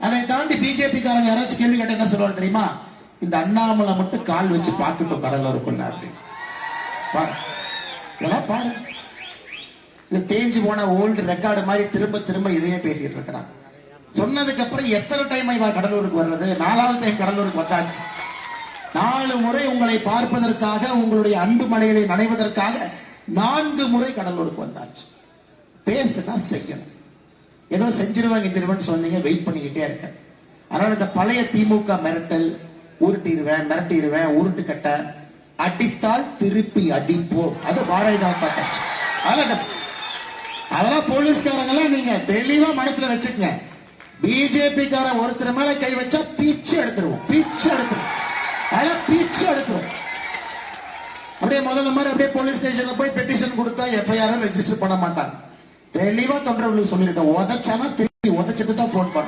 அதை தாண்டி பிஜேபி காரங்க யாராச்சும் கேள்வி கேட்ட என்ன சொல்லுவாங்க தெரியுமா? இந்த அண்ணாமலை மட்டும் கால் வச்சு பார்க்கட்டும் கடலூருக்குள்ள அப்படின்னு. பாரு, இது தேஞ்சு போன ஓல்டு ரெக்கார்டு மாதிரி திரும்ப திரும்ப இதையே பேசிட்டு இருக்கிறாங்க. சொன்னதுக்கு அப்புறம் எத்தனை டைம் இவா கடலூருக்கு வர்றது? 4வது டைம் கடலூருக்கு வந்தாச்சு. 4 முறை உங்களை பார்ப்பதற்காக, உங்களுடைய அன்பு மலைகளை நனைவதற்காக 4 முறை கடலூருக்கு வந்தாச்சு. பேசுனா செய்யணும். ஏதோ செஞ்சிருவேன் சொன்னீங்க, வெயிட் பண்ணிக்கிட்டே இருக்க. அதனால இந்த பழைய திமுக மிரட்டல், மிரட்டிடுவேன், உருட்டு கட்ட, அடித்தால் திருப்பி அடிப்போம், அது வாழைதான் பார்த்தாச்சு. அதெல்லாம் போலீஸ்காரங்க எல்லாம் நீங்க தெளிவா மனசுல வச்சுக்கங்க. பிஜேபி காரன் ஒருத்தர் மேல கை வச்சா பீச்சு எடுத்துருவோம். அதெல்லாம் பீச்சு எடுத்துருவோம். அப்படியே முதல்ல மாதிரி அப்படியே போலீஸ் ஸ்டேஷன்ல போய் பெட்டிஷன் கொடுத்தா எஃப்ஐஆர் ரெஜிஸ்டர் பண்ண மாட்டாங்க. தெளிவா தொண்டர்களுக்கு சொல்லியிருக்கேன். உதச்சானா திருப்பி உதச்சிட்டு தான் போன் பண்ண.